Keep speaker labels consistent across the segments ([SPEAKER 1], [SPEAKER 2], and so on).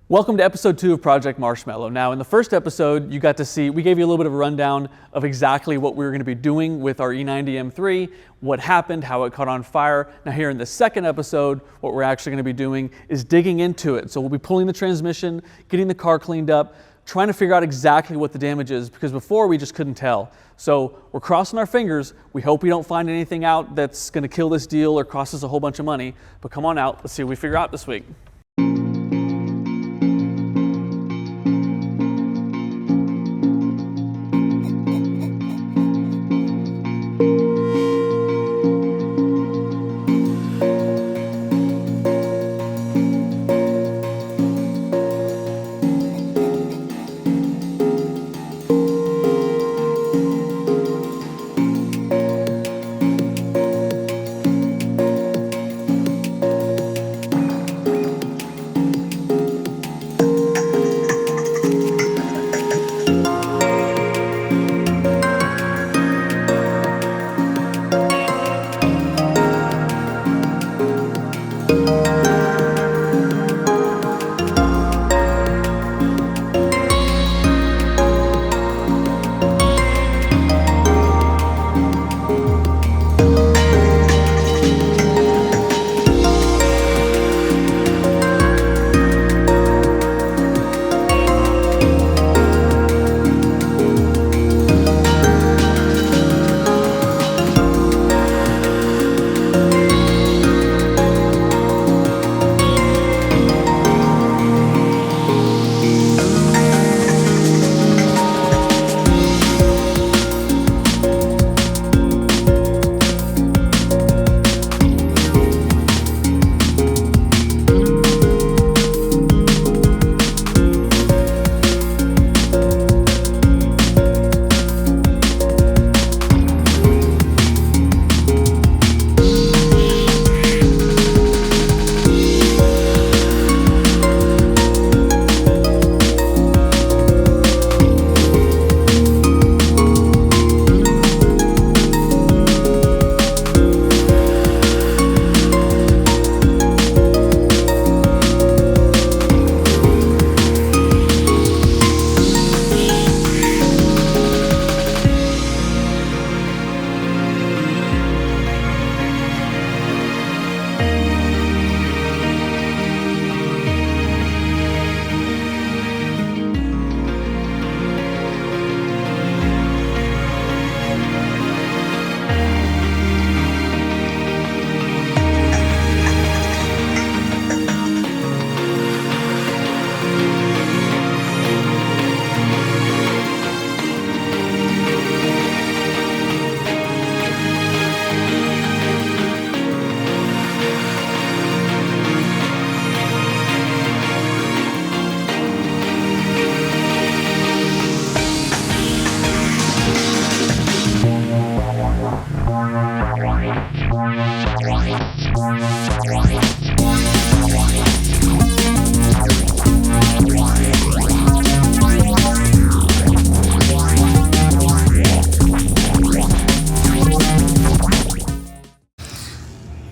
[SPEAKER 1] Welcome to episode 2 of Project Marshmallow. Now, in the first episode, you got to see, we gave you a little bit of a rundown of exactly what we were going to be doing with our E90 M3, what happened, how it caught on fire. Now here in the second episode, what we're actually going to be doing is digging into it. So we'll be pulling the transmission, getting the car cleaned up, trying to figure out exactly what the damage is, because before we just couldn't tell. So we're crossing our fingers. We hope we don't find anything out that's going to kill this deal or cost us a whole bunch of money. But come on out, let's see what we figure out this week.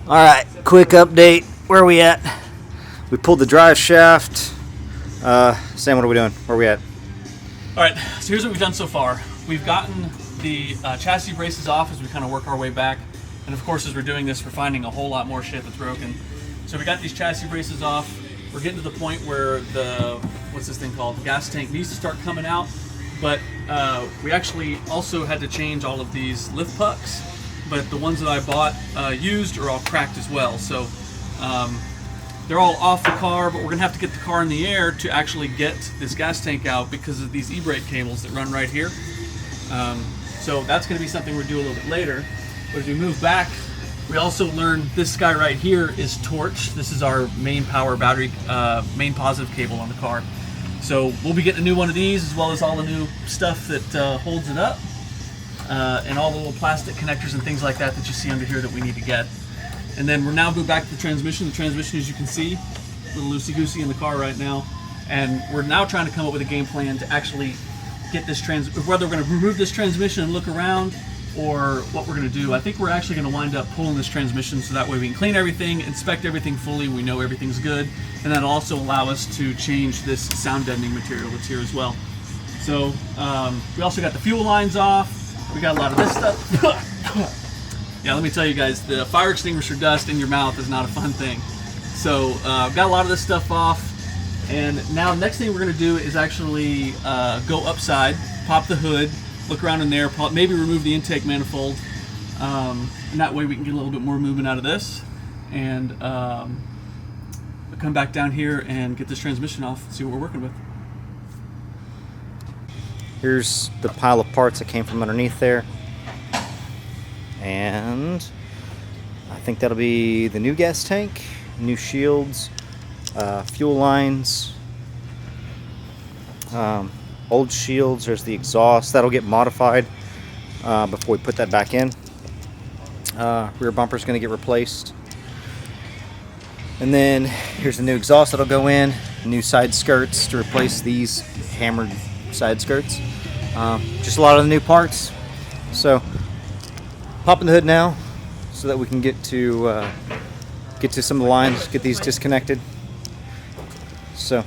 [SPEAKER 2] All right, quick update. Where are we at? We pulled the drive shaft. Sam, what are we doing? Where are we at?
[SPEAKER 1] All right, so here's what we've done so far. We've gotten the chassis braces off as we kind of work our way back. And of course, as we're doing this, we're finding a whole lot more shit that's broken. So we got these chassis braces off. We're getting to the point where the, what's this thing called? The gas tank needs to start coming out. But we actually also had to change all of these lift pucks. But the ones that I bought used are all cracked as well. So they're all off the car, but we're gonna have to get the car in the air to actually get this gas tank out because of these e-brake cables that run right here. So that's gonna be something we'll do a little bit later. But as we move back, we also learned this guy right here is torch. This is our main power battery, main positive cable on the car. So we'll be getting a new one of these, as well as all the new stuff that holds it up. And all the little plastic connectors and things like that that you see under here that we need to get. And then we're now going back to the transmission. The transmission, as you can see, a little loosey-goosey in the car right now. And we're now trying to come up with a game plan to actually get this whether we're going to remove this transmission and look around, or what we're going to do. I think we're actually going to wind up pulling this transmission so that way we can clean everything, inspect everything fully, we know everything's good, and that'll also allow us to change this sound deadening material that's here as well. So we also got the fuel lines off. We got a lot of this stuff. Yeah, let me tell you guys, the fire extinguisher dust in your mouth is not a fun thing. So got a lot of this stuff off, and now next thing we're going to do is actually go upside, pop the hood, look around in there, maybe remove the intake manifold, and that way we can get a little bit more movement out of this, and come back down here and get this transmission off and see what we're working with.
[SPEAKER 2] Here's the pile of parts that came from underneath there, and I think that'll be the new gas tank, new shields, fuel lines, old shields. There's the exhaust that'll get modified before we put that back in. Rear bumper's going to get replaced, and then here's the new exhaust that'll go in, new side skirts to replace these hammered side skirts. Just a lot of the new parts. So popping the hood now so that we can get to some of the lines, get these disconnected. So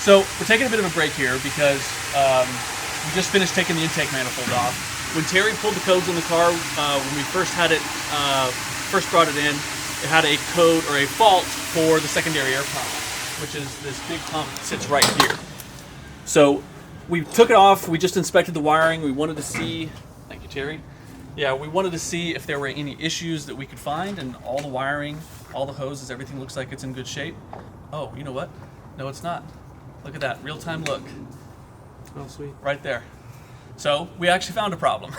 [SPEAKER 1] So we're taking a bit of a break here because we just finished taking the intake manifold off. When Terry pulled the codes in the car, when we first had it, first brought it in, it had a code or a fault for the secondary air pump, which is this big pump that sits right here. So we took it off, we just inspected the wiring, we wanted to see, thank you Terry, yeah, we wanted to see if there were any issues that we could find, and all the wiring, all the hoses, everything looks like it's in good shape. Oh, you know what? No, it's not. Look at that, real-time look.
[SPEAKER 3] Oh, sweet.
[SPEAKER 1] Right there. So we actually found a problem.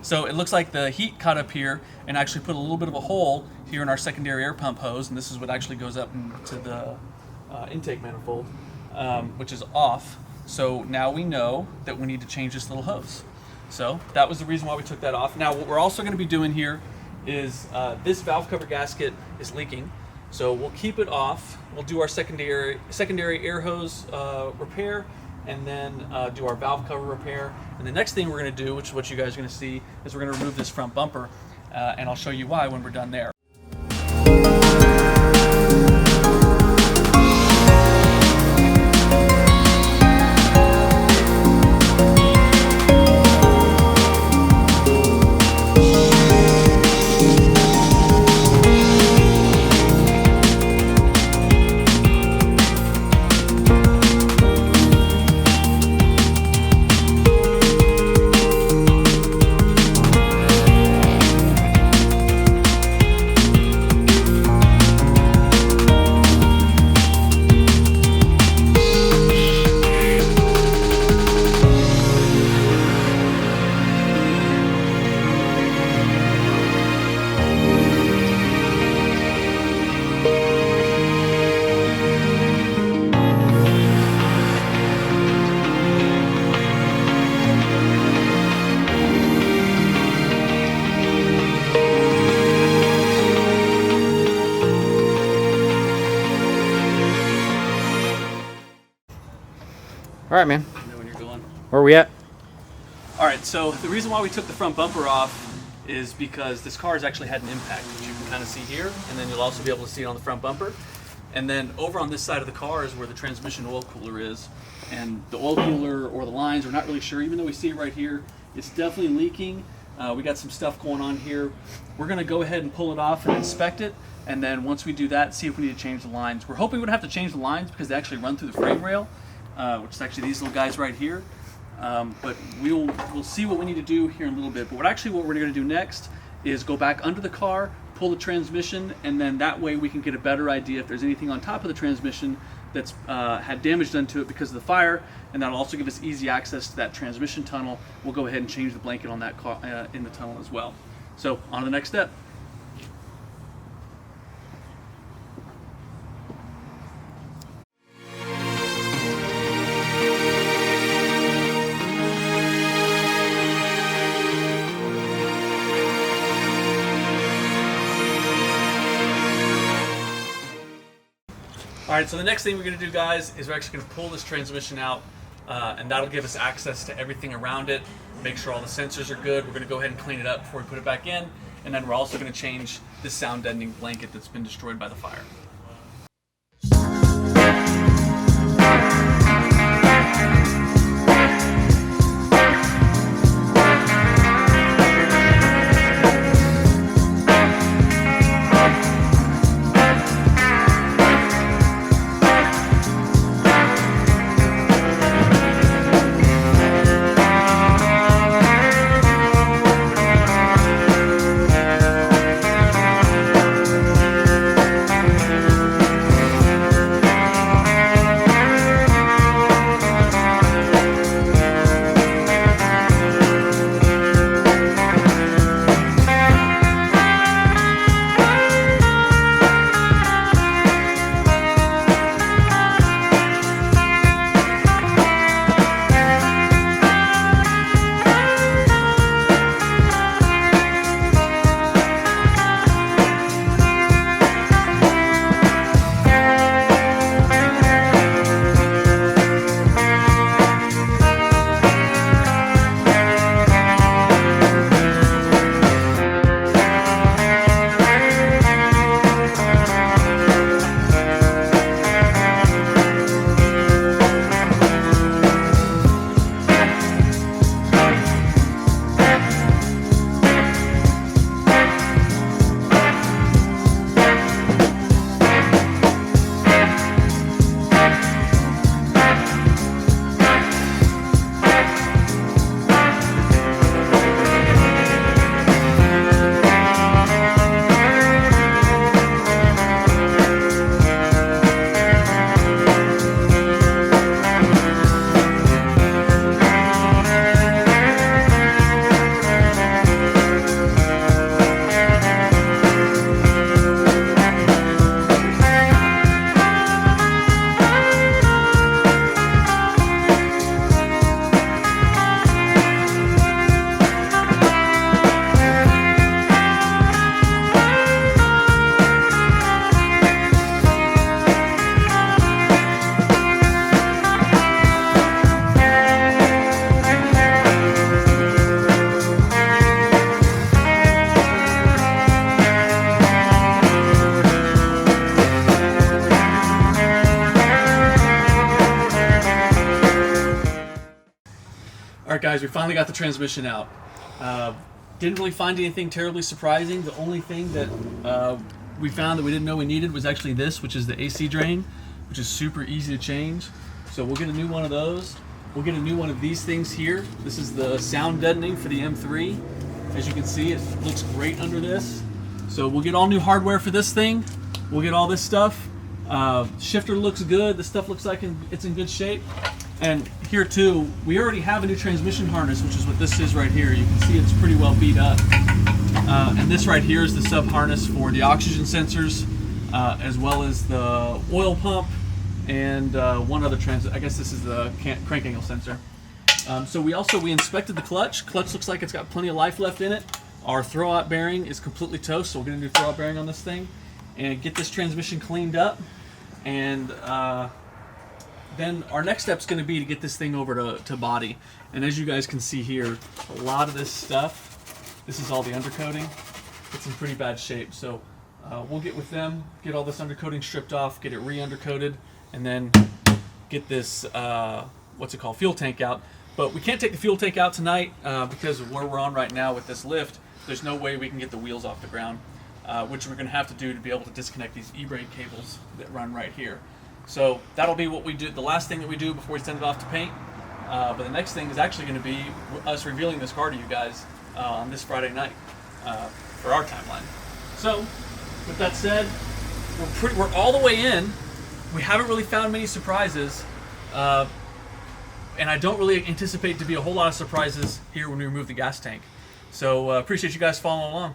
[SPEAKER 1] So it looks like the heat caught up here and actually put a little bit of a hole here in our secondary air pump hose, and this is what actually goes up into the intake manifold, which is off. So now we know that we need to change this little hose. So that was the reason why we took that off. Now what we're also going to be doing here is this valve cover gasket is leaking. So we'll keep it off. We'll do our secondary air hose repair, and then do our valve cover repair. And the next thing we're going to do, which is what you guys are going to see, is we're going to remove this front bumper, and I'll show you why when we're done there.
[SPEAKER 2] All right, man.
[SPEAKER 1] You know when you're going.
[SPEAKER 2] Where are we at?
[SPEAKER 1] All right, so the reason why we took the front bumper off is because this car has actually had an impact, which you can kind of see here, and then you'll also be able to see it on the front bumper. And then over on this side of the car is where the transmission oil cooler is. And the oil cooler or the lines, we're not really sure, even though we see it right here, it's definitely leaking. We got some stuff going on here. We're gonna go ahead and pull it off and inspect it. And then once we do that, see if we need to change the lines. We're hoping we would have to change the lines because they actually run through the frame rail, which is actually these little guys right here. But we'll see what we need to do here in a little bit. But what we're gonna do next is go back under the car, pull the transmission, and then that way we can get a better idea if there's anything on top of the transmission that's had damage done to it because of the fire, and that'll also give us easy access to that transmission tunnel. We'll go ahead and change the blanket on that car in the tunnel as well. So on to the next step. All right, so the next thing we're gonna do, guys, is we're actually gonna pull this transmission out, and that'll give us access to everything around it, make sure all the sensors are good. We're gonna go ahead and clean it up before we put it back in, and then we're also gonna change this sound deadening blanket that's been destroyed by the fire. All right, guys, we finally got the transmission out. Didn't really find anything terribly surprising. The only thing that we found that we didn't know we needed was actually this, which is the AC drain, which is super easy to change. So we'll get a new one of those. We'll get a new one of these things here. This is the sound deadening for the M3. As you can see, it looks great under this. So we'll get all new hardware for this thing. We'll get all this stuff. Shifter looks good. The stuff looks like it's in good shape. And here too, we already have a new transmission harness, which is what this is right here. You can see it's pretty well beat up. And this right here is the sub harness for the oxygen sensors, as well as the oil pump and one other I guess this is the crank angle sensor. So we inspected the clutch. Clutch looks like it's got plenty of life left in it. Our throwout bearing is completely toast, so we're gonna do throwout bearing on this thing and get this transmission cleaned up and then our next step is going to be to get this thing over to body. And as you guys can see here, a lot of this stuff, this is all the undercoating. It's in pretty bad shape. So we'll get with them, get all this undercoating stripped off, get it re-undercoated, and then get this, what's it called, fuel tank out. But we can't take the fuel tank out tonight because of where we're on right now with this lift. There's no way we can get the wheels off the ground, which we're going to have to do to be able to disconnect these e-brake cables that run right here. So that'll be what we do, the last thing that we do before we send it off to paint. But the next thing is actually going to be us revealing this car to you guys on this Friday night for our timeline. So with that said, we're all the way in. We haven't really found many surprises. And I don't really anticipate to be a whole lot of surprises here when we remove the gas tank. So appreciate you guys following along.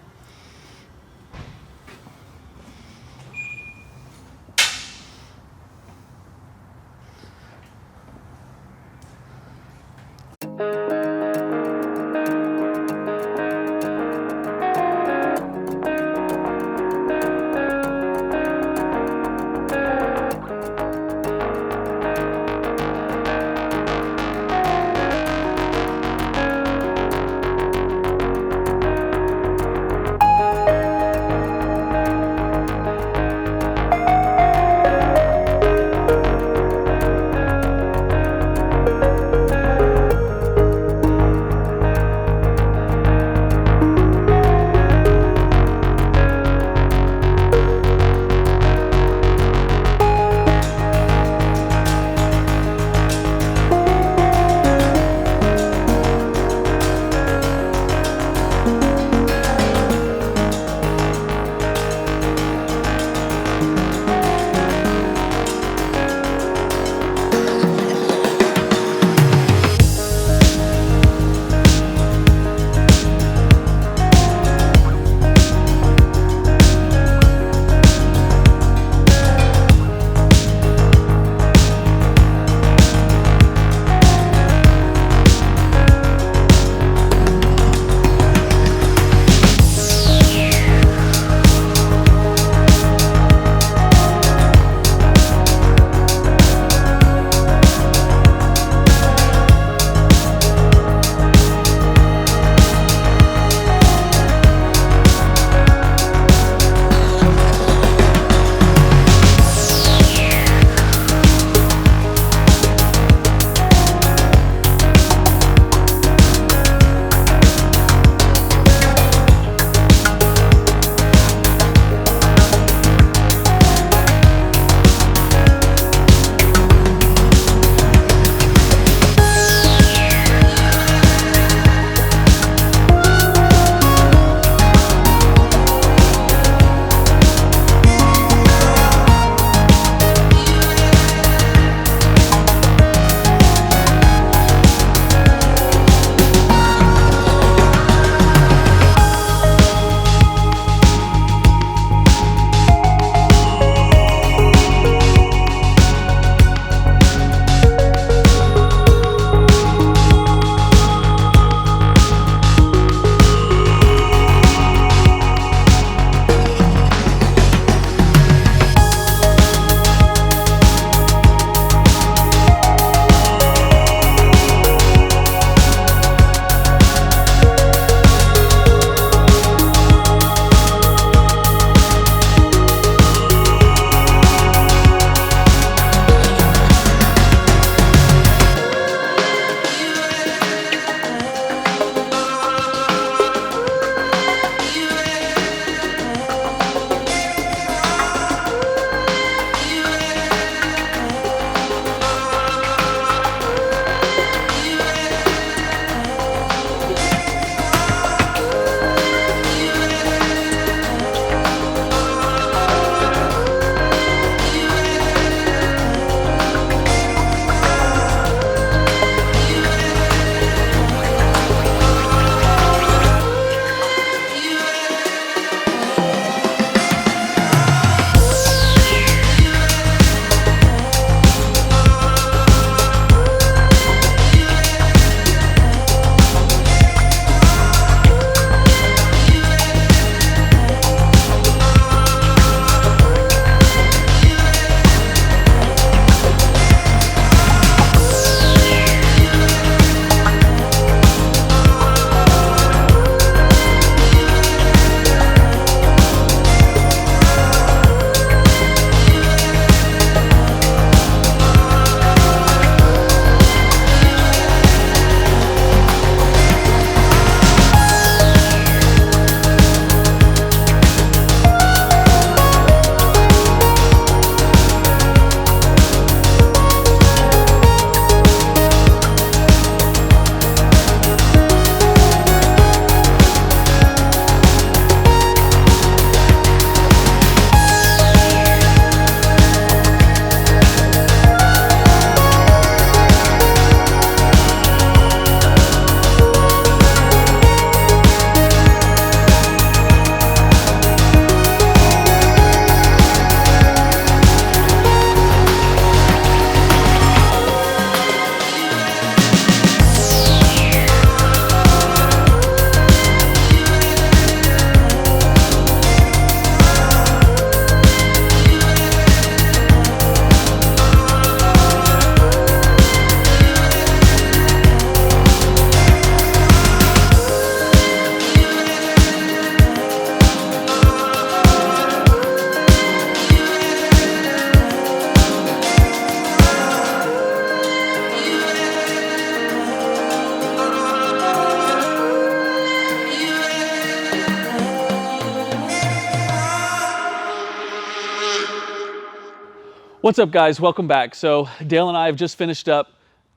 [SPEAKER 1] What's up, guys? Welcome back. So Dale and I have just finished up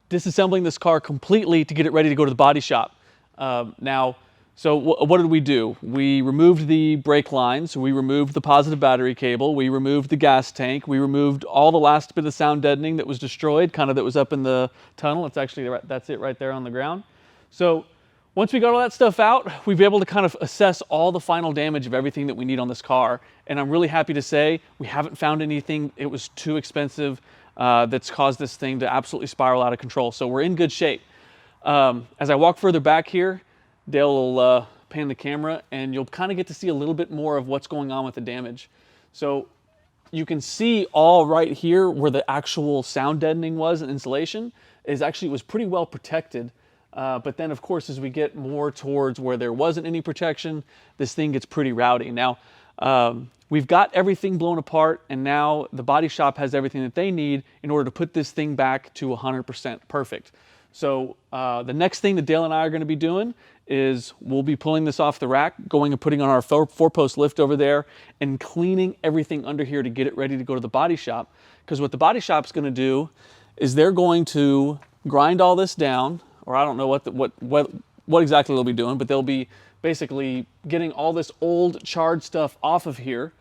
[SPEAKER 1] disassembling this car completely to get it ready to go to the body shop. What did we do? We removed the brake lines, we removed the positive battery cable, we removed the gas tank, we removed all the last bit of sound deadening that was destroyed, kind of that was up in the tunnel. It's actually, that's it right there on the ground. So once we got all that stuff out, we've been able to kind of assess all the final damage of everything that we need on this car. And I'm really happy to say we haven't found anything. It was too expensive that's caused this thing to absolutely spiral out of control. So we're in good shape. As I walk further back here, Dale will pan the camera and you'll kind of get to see a little bit more of what's going on with the damage. So you can see all right here where the actual sound deadening was and insulation is actually, it was pretty well protected. But then of course, as we get more towards where there wasn't any protection, this thing gets pretty rowdy. Now, we've got everything blown apart and now the body shop has everything that they need in order to put this thing back to 100% perfect. So the next thing that Dale and I are going to be doing is we'll be pulling this off the rack, going and putting on our four-post lift over there and cleaning everything under here to get it ready to go to the body shop. Because what the body shop's going to do is they're going to grind all this down, or I don't know what exactly they'll be doing, but they'll be basically getting all this old charred stuff off of here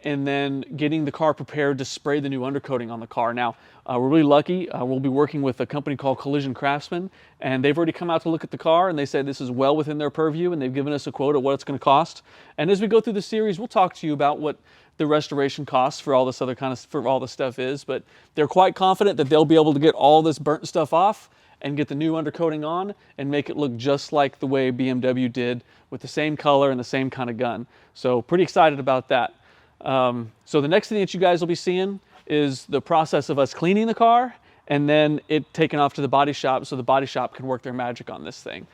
[SPEAKER 1] and then getting the car prepared to spray the new undercoating on the car. Now, we're really lucky. We'll be working with a company called Collision Craftsman, and they've already come out to look at the car, and they said this is well within their purview, and they've given us a quote of what it's going to cost. And as we go through the series, we'll talk to you about what the restoration costs for all this other kind of, for all the stuff is, but they're quite confident that they'll be able to get all this burnt stuff off and get the new undercoating on and make it look just like the way BMW did with the same color and the same kind of gun. So pretty excited about that. So the next thing that you guys will be seeing is the process of us cleaning the car and then it taken off to the body shop so the body shop can work their magic on this thing.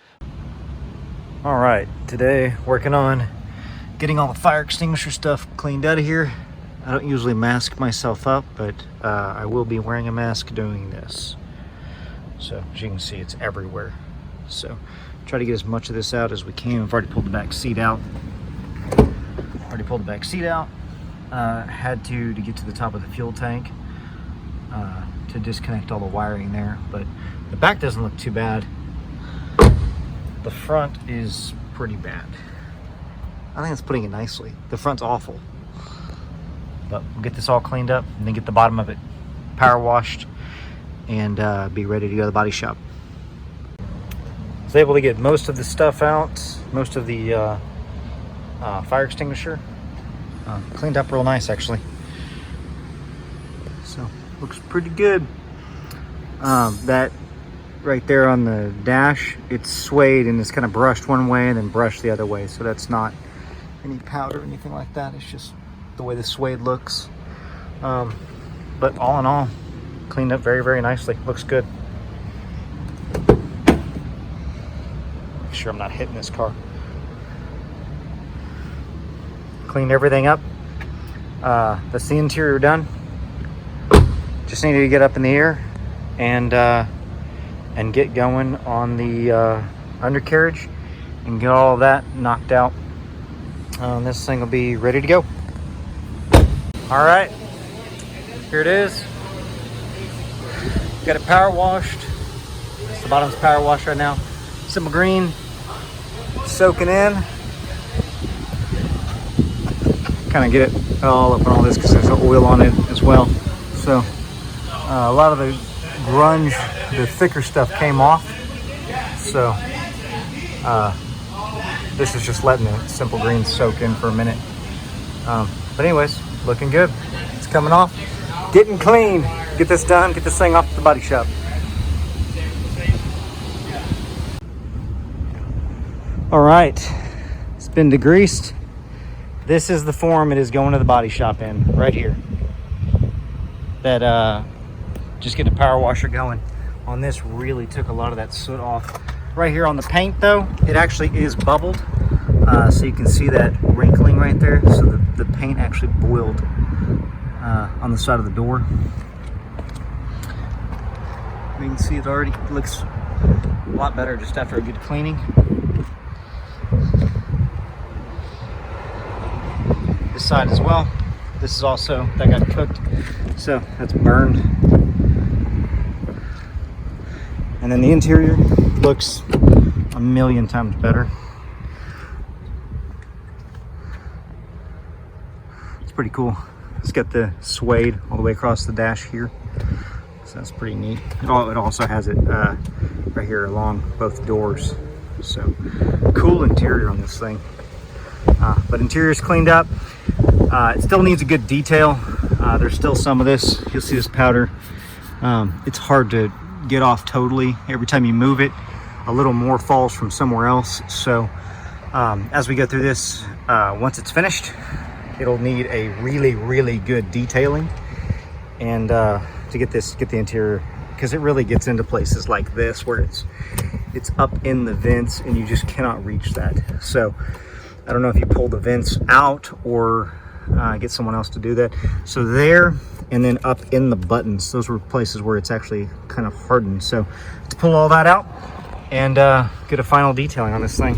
[SPEAKER 2] All right, today working on getting all the fire extinguisher stuff cleaned out of here. I don't usually mask myself up, but I will be wearing a mask doing this. So as you can see, it's everywhere. So try to get as much of this out as we can. I've already pulled the back seat out. Had to get to the top of the fuel tank to disconnect all the wiring there, but the back doesn't look too bad. The front is pretty bad. I think it's putting it nicely. The front's awful, but we'll get this all cleaned up and then get the bottom of it power washed and be ready to go to the body shop. I was able to get most of the stuff out, most of the fire extinguisher cleaned up real nice actually. So looks pretty good. That right there on the dash, it's swayed and it's kind of brushed one way and then brushed the other way. So that's not any powder or anything like that. It's just the way the suede looks. But all in all, cleaned up very, very nicely. Looks good. Make sure I'm not hitting this car. Cleaned everything up. That's the interior done. Just needed to get up in the air and get going on the undercarriage and get all of that knocked out. This thing will be ready to go. All right, here it is. Got it power washed. The bottom's power washed right now. Simple green, soaking in. Kind of get it all up on all this because there's oil on it as well. So a lot of the grunge, the thicker stuff came off. So this is just letting the simple green soak in for a minute. But anyways, looking good. It's coming off, getting clean. Get this done, get this thing off the body shop. All right, it's been degreased. This is the form it is going to the body shop in, right here. That just get the power washer going on this really took a lot of that soot off. Right here on the paint though, it actually is bubbled. So you can see that wrinkling right there. So the paint actually boiled on the side of the door. You can see it already looks a lot better just after a good cleaning. This side as well. This is also, that got cooked, so that's burned. And then the interior looks a million times better. It's pretty cool. It's got the suede all the way across the dash here, so that's pretty neat. It also has it right here along both doors, so cool interior on this thing. But interior's cleaned up. It still needs a good detail. There's still some of this. You'll see this powder. It's hard to get off totally. Every time you move it, a little more falls from somewhere else. So as we go through this, once it's finished, it'll need a really good detailing, and to get the interior, because it really gets into places like this where it's up in the vents and you just cannot reach that. So I don't know if you pull the vents out or get someone else to do that. So there, and then up in the buttons, those were places where it's actually kind of hardened. So to pull all that out and get a final detailing on this thing.